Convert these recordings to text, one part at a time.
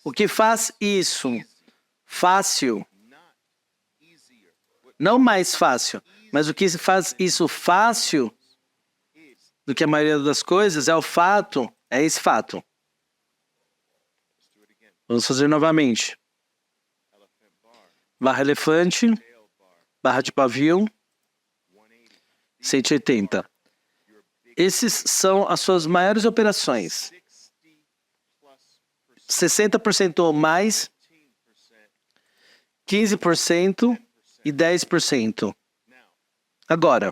O que faz isso fácil, não mais fácil, mas o que faz isso fácil do que a maioria das coisas é esse fato. Vamos fazer novamente. Barra elefante, barra de pavio, 180. Esses são as suas maiores operações. 60% ou mais, 15% e 10%. Agora,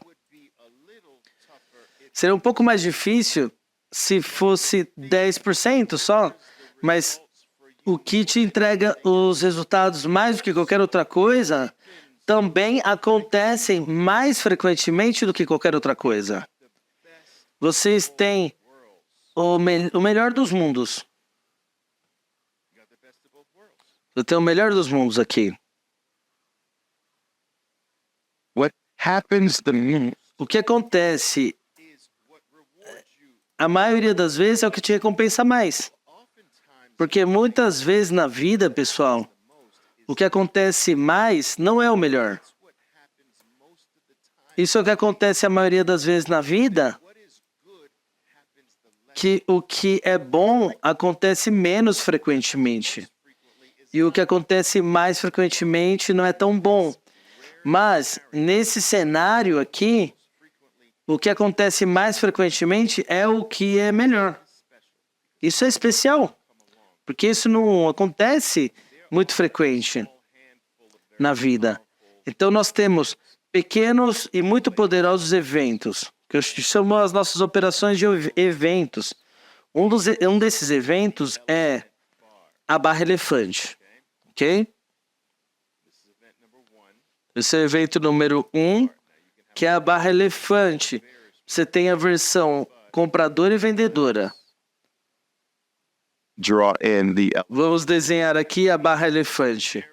seria um pouco mais difícil se fosse 10% só, mas o que te entrega os resultados mais do que qualquer outra coisa também acontecem mais frequentemente do que qualquer outra coisa. Vocês têm o melhor dos mundos. Eu tenho o melhor dos mundos aqui. O que acontece, a maioria das vezes, é o que te recompensa mais. Porque muitas vezes na vida, pessoal, o que acontece mais não é o melhor. Isso é o que acontece a maioria das vezes na vida, que o que é bom acontece menos frequentemente. E o que acontece mais frequentemente não é tão bom. Mas, nesse cenário aqui, o que acontece mais frequentemente é o que é melhor. Isso é especial, porque isso não acontece muito frequente na vida. Então, nós temos pequenos e muito poderosos eventos, que eu chamo as nossas operações de eventos. Um desses eventos é a barra elefante, ok? Esse é o evento número 1, que é a barra elefante. Você tem a versão compradora e vendedora. Vamos desenhar aqui a barra elefante.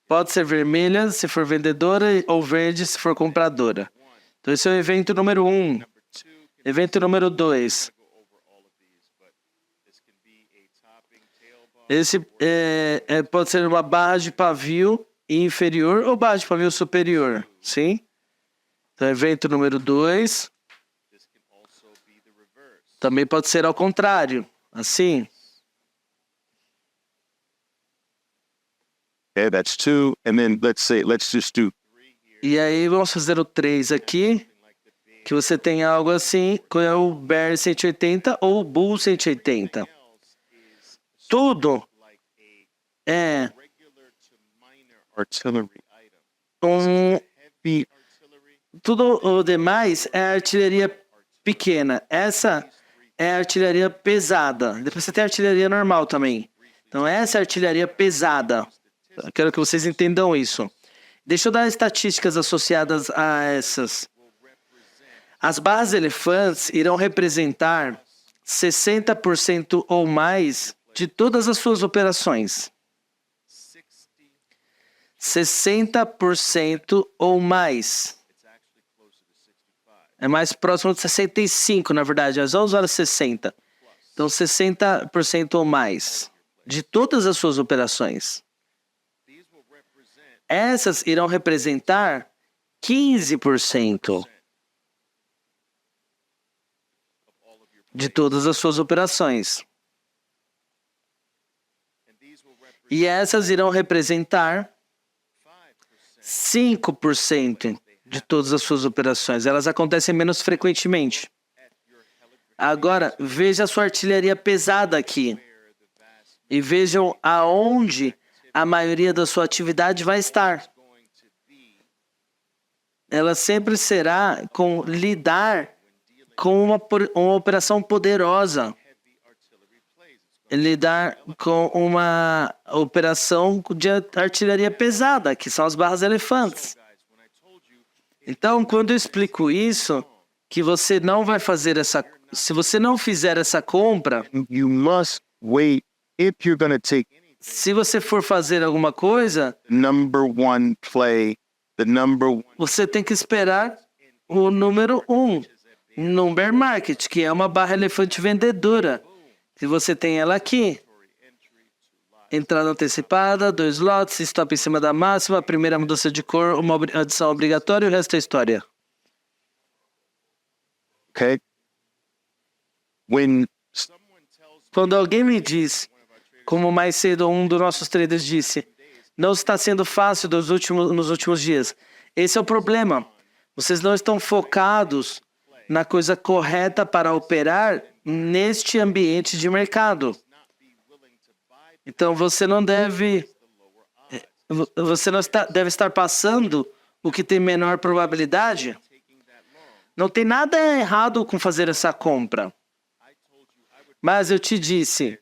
Pode ser vermelha se for vendedora ou verde se for compradora. Então esse é o evento número 1. Evento número 2. Esse pode ser uma barra de pavio inferior ou barra de pavio superior, sim? Então, evento número 2. Também pode ser ao contrário, assim. Okay, that's 2, and then let's just do. E aí vamos fazer o 3 aqui, que você tem algo assim, que é o Bear 180 ou o Bull 180. Tudo é tudo o demais é artilharia pequena. Essa é artilharia pesada. Depois você tem artilharia normal também. Então essa é artilharia pesada. Eu quero que vocês entendam isso. Deixa eu dar estatísticas associadas a essas. As barras elefantes irão representar 60% ou mais de todas as suas operações. 60% ou mais. É mais próximo de 65, na verdade. Nós vamos usar 60. Então, 60% ou mais de todas as suas operações. Essas irão representar 15% de todas as suas operações. E essas irão representar 5% de todas as suas operações. Elas acontecem menos frequentemente. Agora, veja a sua artilharia pesada aqui. E vejam aonde a maioria da sua atividade vai estar. Ela sempre será com lidar com uma operação poderosa. Lidar com uma operação de artilharia pesada, que são as barras elefantes. Então, quando eu explico isso, que você não vai fazer essa... Se você não fizer essa compra... You must wait if you're going to take... Se você for fazer alguma coisa... Você tem que esperar o número 1, no bear market, que é uma barra elefante vendedora. Se você tem ela aqui. Entrada antecipada, 2 lotes, stop em cima da máxima, primeira mudança de cor, uma adição obrigatória e o resto é história. Okay. When Quando alguém me diz, como mais cedo um dos nossos traders disse, não está sendo fácil nos últimos dias. Esse é o problema. Vocês não estão focados na coisa correta para operar neste ambiente de mercado. Então você não deve deve estar passando o que tem menor probabilidade. Não tem nada errado com fazer essa compra. Mas eu te disse,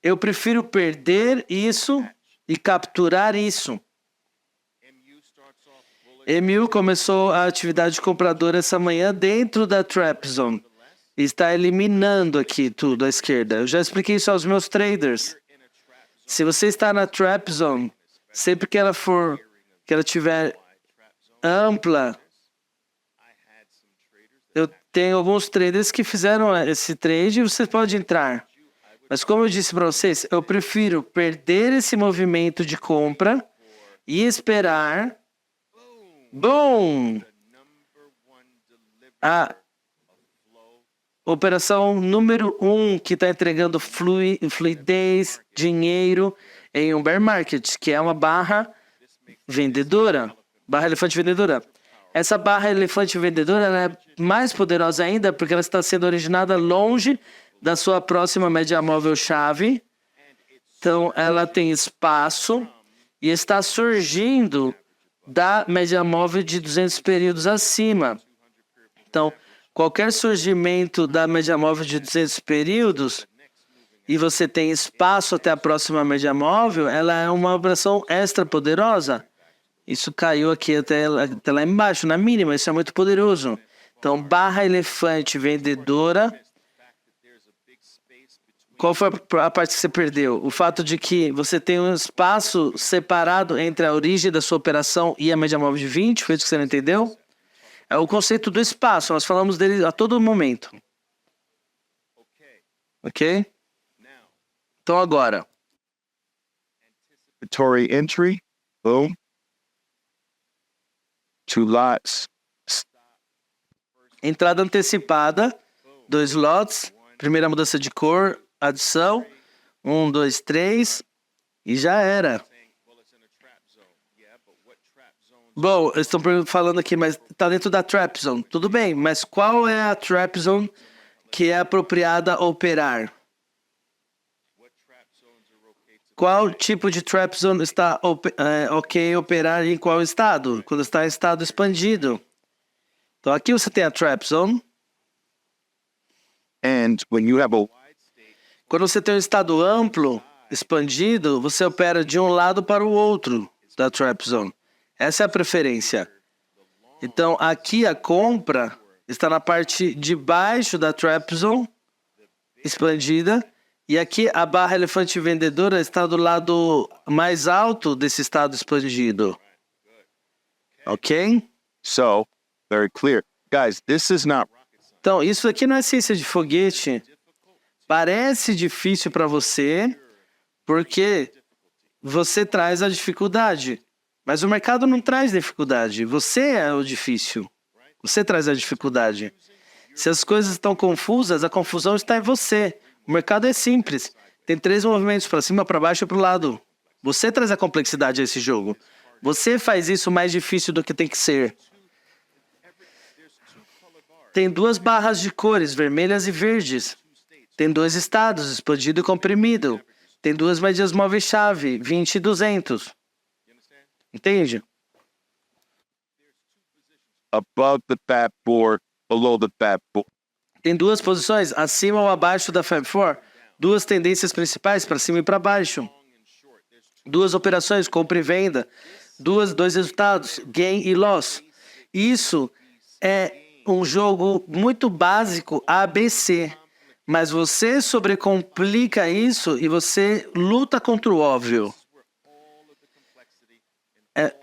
eu prefiro perder isso e capturar isso. MU começou a atividade compradora essa manhã dentro da Trap Zone. E está eliminando aqui tudo à esquerda. Eu já expliquei isso aos meus traders. Se você está na Trap Zone, sempre que ela tiver ampla, eu tenho alguns traders que fizeram esse trade e você pode entrar. Mas como eu disse para vocês, eu prefiro perder esse movimento de compra e esperar. Boom! A operação número 1 que está entregando fluidez, dinheiro em um bear market, que é uma barra vendedora, barra elefante vendedora. Essa barra elefante vendedora ela é mais poderosa ainda porque ela está sendo originada longe da sua próxima média móvel chave. Então, ela tem espaço e está surgindo da média móvel de 200 períodos acima. Então, qualquer surgimento da média móvel de 200 períodos e você tem espaço até a próxima média móvel, ela é uma operação extra poderosa. Isso caiu aqui até lá embaixo, na mínima, isso é muito poderoso. Então, barra elefante vendedora. Qual foi a parte que você perdeu? O fato de que você tem um espaço separado entre a origem da sua operação e a média móvel de 20, foi isso que você não entendeu? É o conceito do espaço, nós falamos dele a todo momento. Ok? Então agora. Anticipatory entry, boom. 2 lots. Entrada antecipada, 2 lotes, primeira mudança de cor, adição, 1, 2, 3, e já era. Bom, eles estão falando aqui, mas está dentro da Trap Zone. Tudo bem, mas qual é a Trap Zone que é apropriada a operar? Qual tipo de Trap Zone está ok operar em qual estado? Quando está em estado expandido. Então aqui você tem a Trap Zone. And when you have a Quando você tem um estado amplo, expandido, você opera de um lado para o outro da Trap Zone. Essa é a preferência. Então, aqui a compra está na parte de baixo da Trap Zone, expandida, e aqui a barra elefante vendedora está do lado mais alto desse estado expandido. Ok? so very clear. Guys, this is not Então, isso aqui não é ciência de foguete. Parece difícil para você, porque você traz a dificuldade. Mas o mercado não traz dificuldade. Você é o difícil. Você traz a dificuldade. Se as coisas estão confusas, a confusão está em você. O mercado é simples. Tem 3 movimentos, para cima, para baixo e para o lado. Você traz a complexidade a esse jogo. Você faz isso mais difícil do que tem que ser. Tem 2 barras de cores, vermelhas e verdes. Tem 2 estados, expandido e comprimido. Tem 2 médias móveis-chave, 20 e 200. Entende? above the Fab 4, below the Fab 4. Tem 2 posições, acima ou abaixo da Fab 4. 2 tendências principais, para cima e para baixo. 2 operações, compra e venda. 2 resultados, gain e loss. Isso é um jogo muito básico, ABC. Mas você sobrecomplica isso e você luta contra o óbvio. É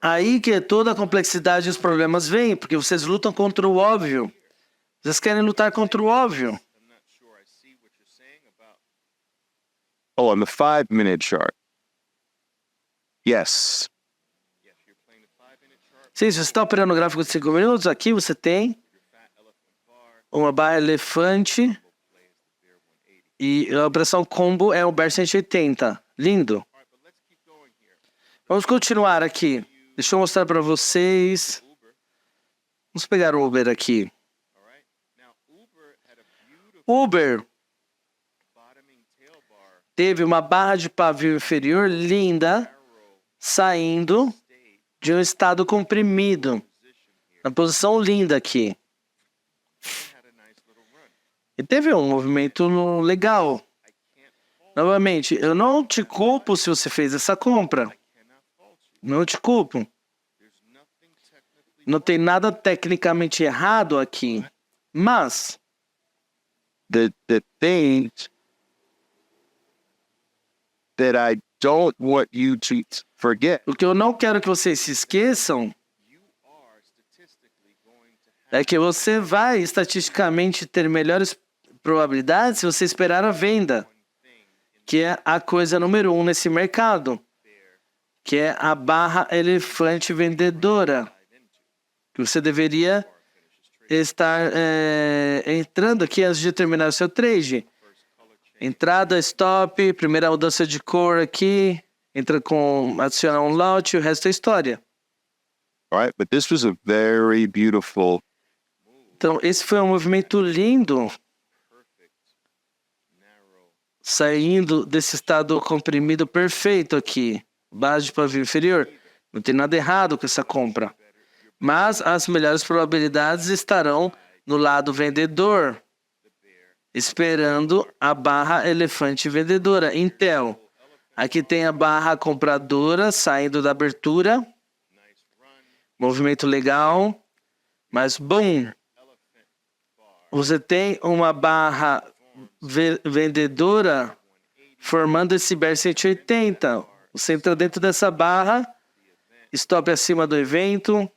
aí que toda a complexidade e os problemas vêm, porque vocês lutam contra o óbvio. Vocês querem lutar contra o óbvio. Oh, on the 5-minute chart. Yes. Sim, se você está operando o gráfico de 5 minutos, aqui você tem uma barra elefante e a operação combo é o Bear 180. Lindo. Vamos continuar aqui. Deixa eu mostrar para vocês. Vamos pegar o Uber aqui. Uber teve uma barra de pavio inferior linda, saindo de um estado comprimido. Na posição linda aqui. E teve um movimento legal. Novamente, eu não te culpo se você fez essa compra. Não te culpo. Não tem nada tecnicamente errado aqui. Mas The things that I don't want you to forget o que eu não quero que vocês se esqueçam é que você vai estatisticamente ter melhores probabilidades se você esperar a venda, que é a coisa número 1 nesse mercado, que é a barra elefante vendedora, que você deveria estar entrando aqui antes de terminar o seu trade. Entrada, stop, primeira mudança de cor aqui, entra com adicionar um lot, o resto é história. all right? But this was a very beautiful Então, esse foi um movimento lindo, saindo desse estado comprimido perfeito aqui, base de pavio inferior. Não tem nada errado com essa compra. Mas as melhores probabilidades estarão no lado vendedor, esperando a barra elefante vendedora. Intel, aqui tem a barra compradora saindo da abertura. Movimento legal, mas boom! Você tem uma barra vendedora formando esse Bear 180. Você entra dentro dessa barra, stop acima do evento.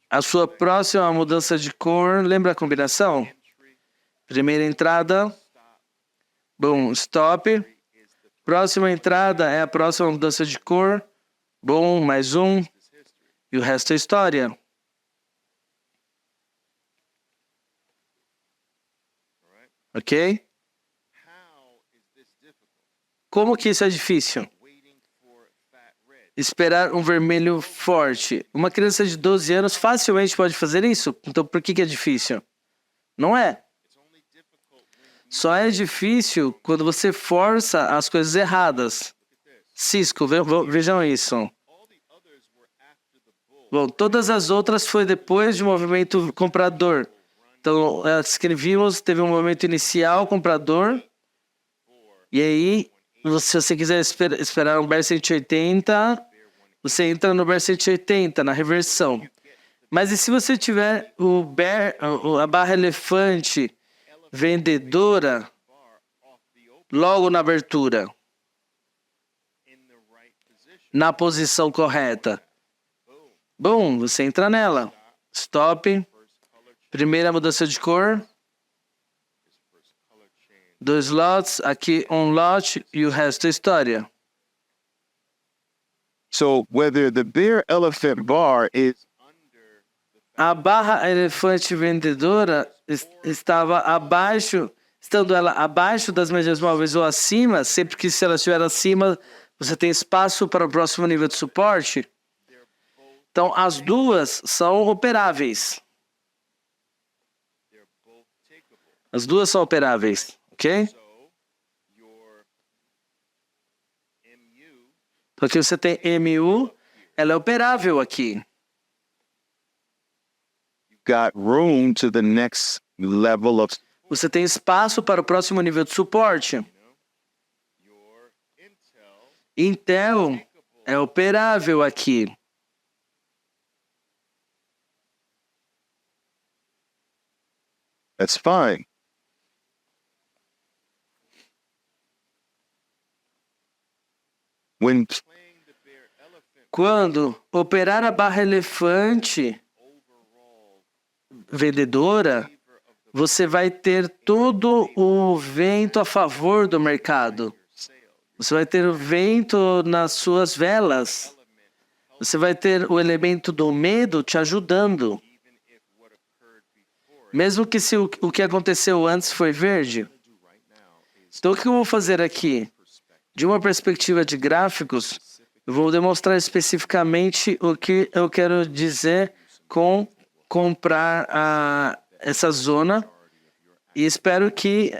A sua próxima mudança de cor, lembra a combinação? Primeira entrada, boom, stop. Próxima entrada é a próxima mudança de cor, boom, mais um. E o resto é história. Ok? Como que isso é difícil? Esperar um vermelho forte. Uma criança de 12 anos facilmente pode fazer isso. Então por que é difícil? Não é. Só é difícil quando você força as coisas erradas. Cisco, vejam isso. Bom, todas as outras foi depois de um movimento comprador. Então, as que vimos, teve um movimento inicial comprador. E aí, se você quiser esperar um Bear 180, você entra no Bear 180, na reversão. Mas e se você tiver a barra elefante vendedora logo na abertura? Na posição correta. Bom, você entra nela. Stop. Primeira mudança de cor. 2 lots, aqui um lot e o resto é história. So whether the bear elephant bar is A barra elefante vendedora estava abaixo, estando ela abaixo das médias móveis ou acima, sempre que se ela estiver acima, você tem espaço para o próximo nível de suporte. Então, as duas são operáveis. As duas são operáveis, ok? Então, aqui você tem MU, ela é operável aqui. got room to the next level of Você tem espaço para o próximo nível de suporte. Intel é operável aqui. that's fine. When Quando operar a barra elefante vendedora você vai ter todo o vento a favor do mercado. Você vai ter o vento nas suas velas. Você vai ter o elemento do medo te ajudando. Mesmo que se o que aconteceu antes foi verde. Então, o que eu vou fazer aqui? De uma perspectiva de gráficos, eu vou demonstrar especificamente o que eu quero dizer com comprar essa zona e espero que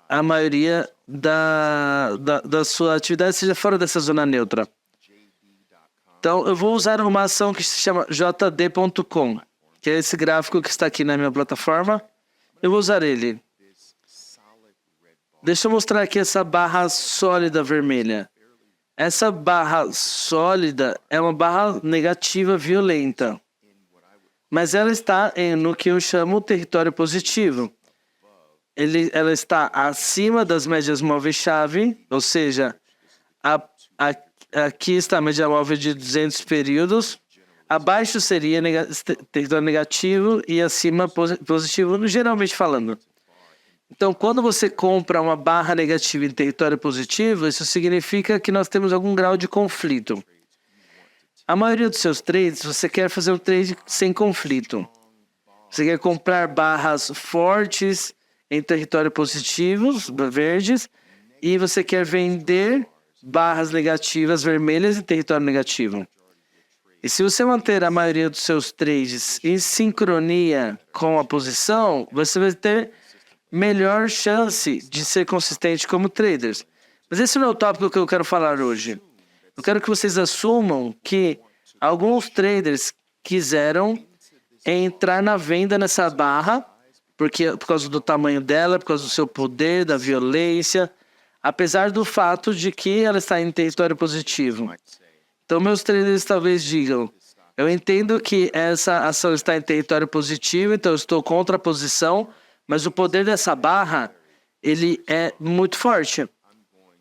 a maioria da sua atividade seja fora dessa zona neutra. Então, eu vou usar uma ação que se chama jd.com, que é esse gráfico que está aqui na minha plataforma. Eu vou usar ele. Deixa eu mostrar aqui essa barra sólida vermelha. Essa barra sólida é uma barra negativa violenta. Mas ela está no que eu chamo território positivo. Ela está acima das médias móveis-chave, ou seja, aqui está a média móvel de 200 períodos. Abaixo seria território negativo e acima positivo, geralmente falando. Então, quando você compra uma barra negativa em território positivo, isso significa que nós temos algum grau de conflito. A maioria dos seus trades, você quer fazer um trade sem conflito. Você quer comprar barras fortes em território positivo, verdes, e você quer vender barras negativas vermelhas em território negativo. E se você manter a maioria dos seus trades em sincronia com a posição, você vai ter melhor chance de ser consistente como traders. Mas esse não é o tópico que eu quero falar hoje. Eu quero que vocês assumam que alguns traders quiseram entrar na venda nessa barra, por causa do tamanho dela, por causa do seu poder, da violência, apesar do fato de que ela está em território positivo. Então, meus traders talvez digam, eu entendo que essa ação está em território positivo, então eu estou contra a posição, mas o poder dessa barra, ele é muito forte.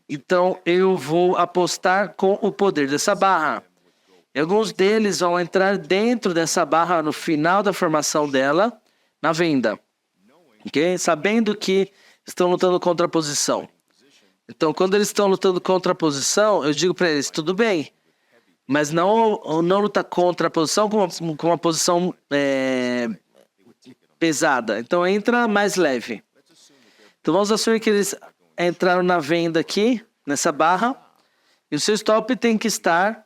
Então, eu vou apostar com o poder dessa barra. E alguns deles vão entrar dentro dessa barra no final da formação dela, na venda. Okay? Sabendo que estão lutando contra a posição. Então, quando eles estão lutando contra a posição, eu digo para eles, tudo bem, mas não luta contra a posição com uma posição pesada. Então, entra mais leve. Então, vamos assumir que eles entraram na venda aqui, nessa barra, e o seu stop tem que estar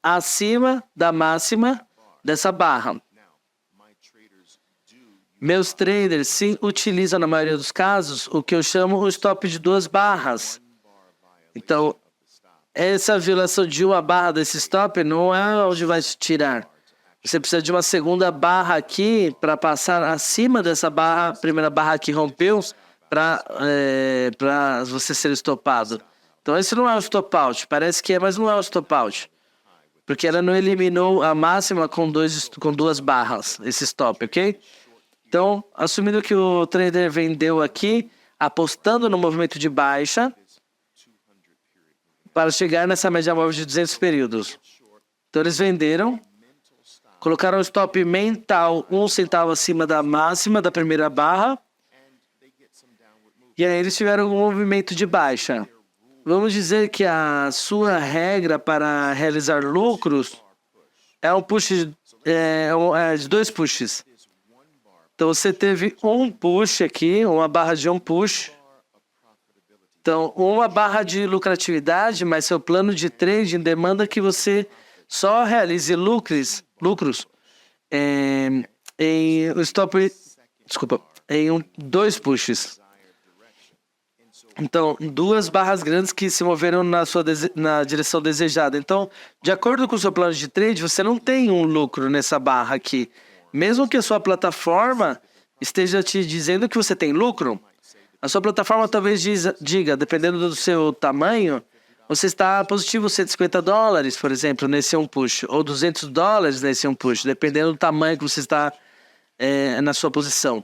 acima da máxima dessa barra. Meus traders sim utilizam, na maioria dos casos, o que eu chamo o stop de 2 barras. Então, essa violação de uma barra desse stop não é onde vai te tirar. Você precisa de uma segunda barra aqui para passar acima dessa barra, primeira barra que rompeu, para você ser estopado. Então, esse não é um stop out. Parece que é, mas não é um stop out. Porque ela não eliminou a máxima com 2 barras, esse stop, ok? Então, assumindo que o trader vendeu aqui, apostando no movimento de baixa, para chegar nessa média móvel de 200 períodos. Então, eles venderam, colocaram o stop mental 1 centavo acima da máxima da primeira barra, e aí eles tiveram um movimento de baixa. Vamos dizer que a sua regra para realizar lucros é um push, de 2 pushes. Então, você teve um push aqui, uma barra de um push. Então, uma barra de lucratividade, mas seu plano de trading demanda que você só realize lucros em 2 pushes. Então, 2 barras grandes que se moveram na direção desejada. Então, de acordo com o seu plano de trade, você não tem um lucro nessa barra aqui. Mesmo que a sua plataforma esteja te dizendo que você tem lucro, a sua plataforma talvez diga, dependendo do seu tamanho, você está positivo $150, por exemplo, nesse um push, ou $200 nesse um push, dependendo do tamanho que você está na sua posição.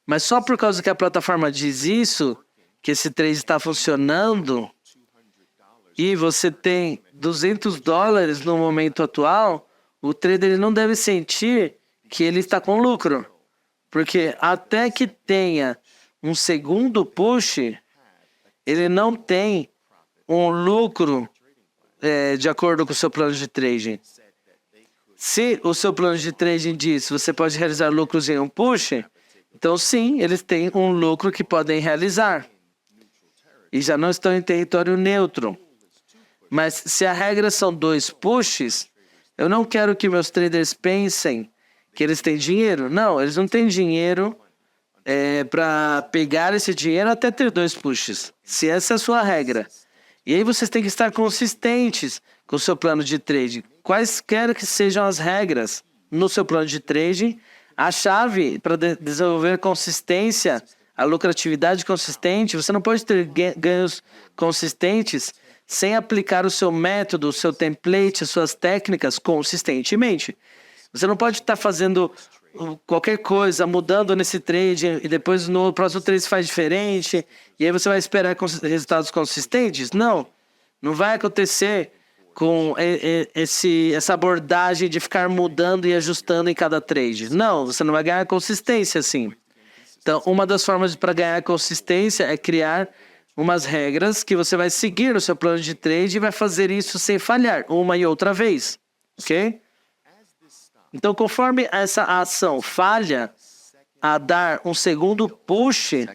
Mas só por causa que a plataforma diz isso, que esse trade está funcionando, e você tem $200 no momento atual, o trader não deve sentir que ele está com lucro. Porque até que tenha um segundo push, ele não tem um lucro de acordo com o seu plano de trading. Se o seu plano de trading diz que você pode realizar lucros em um push, então sim, eles têm um lucro que podem realizar. E já não estão em território neutro. Mas se a regra são 2 pushes, eu não quero que meus traders pensem que eles têm dinheiro. Não, eles não têm dinheiro para pegar esse dinheiro até ter 2 pushes. Se essa é a sua regra. E aí vocês têm que estar consistentes com o seu plano de trade. Quaisquer que sejam as regras no seu plano de trade, a chave para desenvolver consistência, a lucratividade consistente, você não pode ter ganhos consistentes sem aplicar o seu método, o seu template, as suas técnicas consistentemente. Você não pode estar fazendo qualquer coisa, mudando nesse trade e depois no próximo trade você faz diferente e aí você vai esperar resultados consistentes? Não, não vai acontecer com essa abordagem de ficar mudando e ajustando em cada trade. Não, você não vai ganhar consistência assim. Então, uma das formas para ganhar consistência é criar umas regras que você vai seguir no seu plano de trade e vai fazer isso sem falhar, uma e outra vez, ok? Então, conforme essa ação falha a dar um segundo push,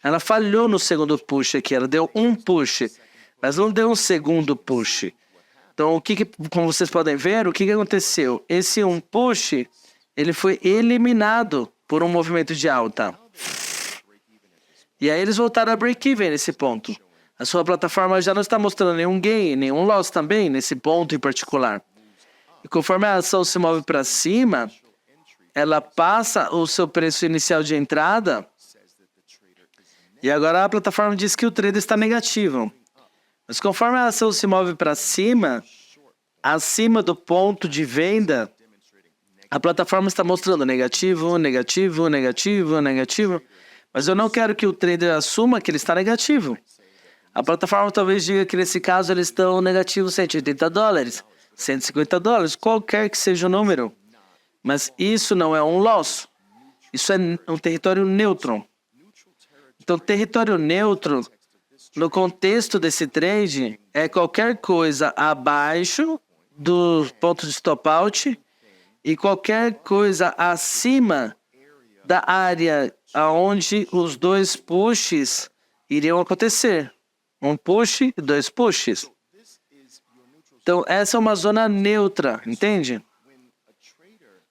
ela falhou no segundo push aqui, ela deu um push, mas não deu um segundo push. Então, como vocês podem ver, o que aconteceu? Esse um push, ele foi eliminado por um movimento de alta. E aí eles voltaram a break-even nesse ponto. A sua plataforma já não está mostrando nenhum gain, nenhum loss também, nesse ponto em particular. E conforme a ação se move para cima, ela passa o seu preço inicial de entrada e agora a plataforma diz que o trader está negativo. Mas conforme a ação se move para cima, acima do ponto de venda, a plataforma está mostrando negativo, negativo, negativo, negativo. Mas eu não quero que o trader assuma que ele está negativo. A plataforma talvez diga que nesse caso eles estão negativos $180, $150, qualquer que seja o número. Mas isso não é um loss. Isso é um território neutro. Então, território neutro, no contexto desse trade, é qualquer coisa abaixo do ponto de stop out e qualquer coisa acima da área aonde os 2 pushes iriam acontecer. Um push e 2 pushes. Então, essa é uma zona neutra, entende?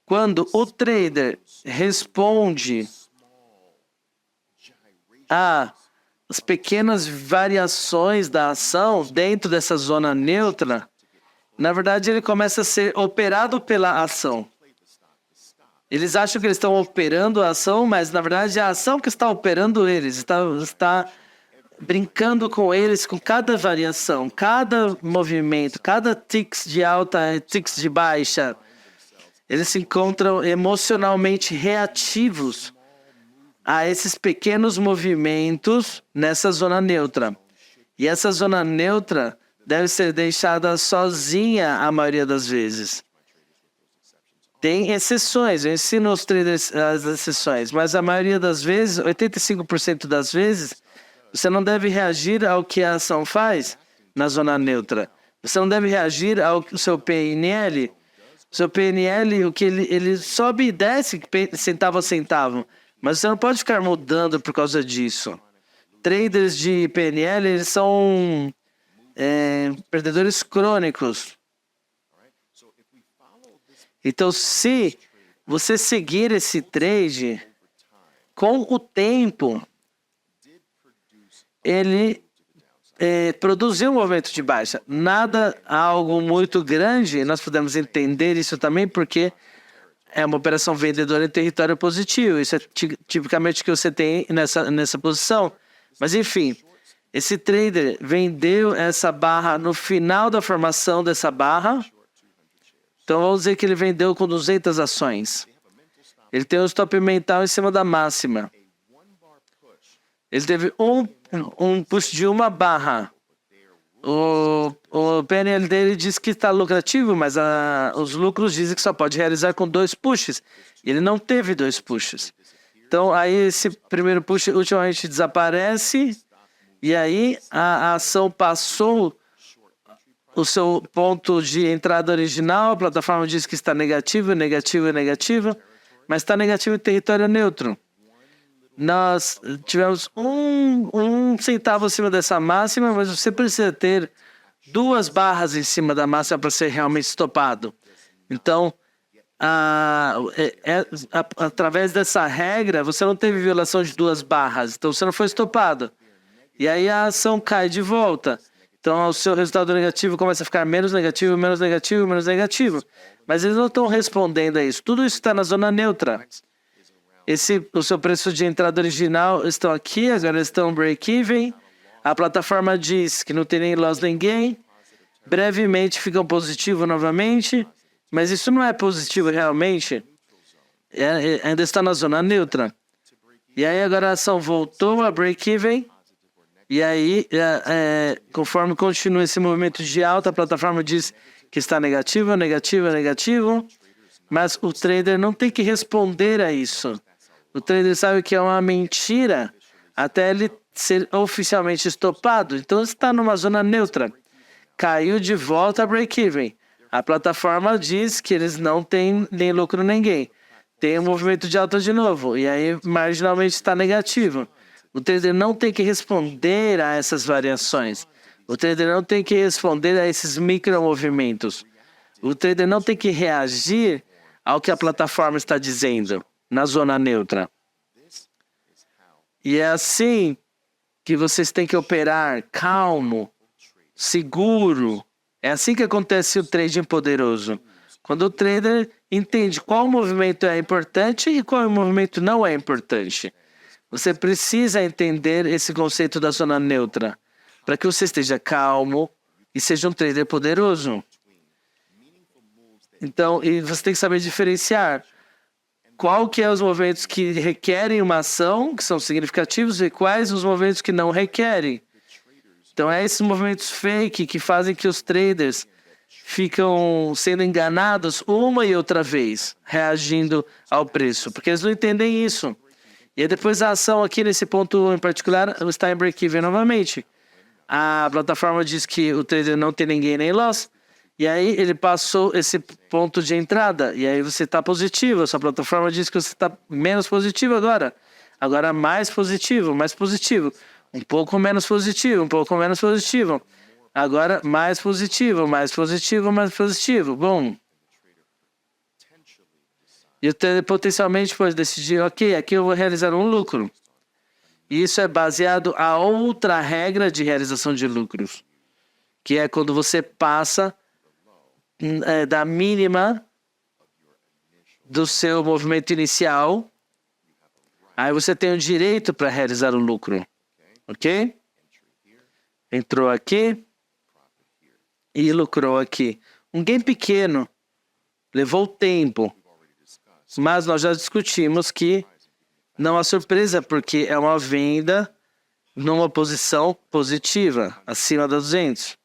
Quando o trader responde às pequenas variações da ação dentro dessa zona neutra, na verdade ele começa a ser operado pela ação. Eles acham que eles estão operando a ação, mas na verdade é a ação que está operando eles, está brincando com eles, com cada variação, cada movimento, cada ticks de alta, ticks de baixa. Eles se encontram emocionalmente reativos a esses pequenos movimentos nessa zona neutra. E essa zona neutra deve ser deixada sozinha a maioria das vezes. Tem exceções, eu ensino aos traders as exceções, mas a maioria das vezes, 85% das vezes, você não deve reagir ao que a ação faz na zona neutra. Você não deve reagir ao seu PNL. O seu PNL, o que ele sobe e desce centavo a centavo, mas você não pode ficar mudando por causa disso. Traders de PNL, eles são perdedores crônicos. Então, se você seguir esse trade, com o tempo, ele produziu um movimento de baixa. Nada, algo muito grande, nós podemos entender isso também porque é uma operação vendedora em território positivo. Isso é tipicamente o que você tem nessa posição. Mas, enfim, esse trader vendeu essa barra no final da formação dessa barra. Então, vamos dizer que ele vendeu com 200 ações. Ele tem um stop mental em cima da máxima. Ele teve um push de uma barra. O PNL dele diz que está lucrativo, mas os lucros dizem que só pode realizar com 2 pushes. Ele não teve 2 pushes. Então, aí esse primeiro push ultimamente desaparece, e aí a ação passou o seu ponto de entrada original, a plataforma diz que está negativo, negativo, negativo, mas está negativo em território neutro. Nós tivemos um centavo acima dessa máxima, mas você precisa ter 2 barras em cima da máxima para ser realmente estopado. Então, através dessa regra, você não teve violação de 2 barras, então você não foi estopado. E aí a ação cai de volta. Então, o seu resultado negativo começa a ficar menos negativo, menos negativo, menos negativo. Mas eles não estão respondendo a isso. Tudo isso está na zona neutra. O seu preço de entrada original estão aqui, agora estão break-even. A plataforma diz que não tem nem loss nem gain. Brevemente ficam positivo novamente. Mas isso não é positivo realmente. Ainda está na zona neutra. E aí agora a ação voltou a break-even. E aí, conforme continua esse movimento de alta, a plataforma diz que está negativo, negativo, negativo. Mas o trader não tem que responder a isso. O trader sabe que é uma mentira até ele ser oficialmente estopado. Então, está numa zona neutra. Caiu de volta a break-even. A plataforma diz que eles não têm nem lucro nem gain. Tem um movimento de alta de novo. E aí, marginalmente, está negativo. O trader não tem que responder a essas variações. O trader não tem que responder a esses micromovimentos. O trader não tem que reagir ao que a plataforma está dizendo na zona neutra. E é assim que vocês têm que operar calmo, seguro. É assim que acontece o trading poderoso. Quando o trader entende qual movimento é importante e qual movimento não é importante. Você precisa entender esse conceito da zona neutra para que você esteja calmo e seja um trader poderoso. Então, e você tem que saber diferenciar qual que é os movimentos que requerem uma ação, que são significativos, e quais os movimentos que não requerem. Então, é esses movimentos fake que fazem que os traders ficam sendo enganados uma e outra vez, reagindo ao preço, porque eles não entendem isso. E aí depois a ação aqui nesse ponto em particular está em break-even novamente. A plataforma diz que o trader não tem ninguém nem loss. E aí ele passou esse ponto de entrada. E aí você está positivo. A sua plataforma diz que você está menos positivo agora. Agora mais positivo, mais positivo. Um pouco menos positivo, um pouco menos positivo. Agora mais positivo, mais positivo, mais positivo. Bom. E o trader potencialmente pode decidir, ok, aqui eu vou realizar um lucro. E isso é baseado a outra regra de realização de lucros, que é quando você passa da mínima do seu movimento inicial, aí você tem o direito para realizar o lucro. Ok? Entrou aqui e lucrou aqui. Um gain pequeno, levou tempo. Mas nós já discutimos que não há surpresa, porque é uma venda numa posição positiva, acima da 200.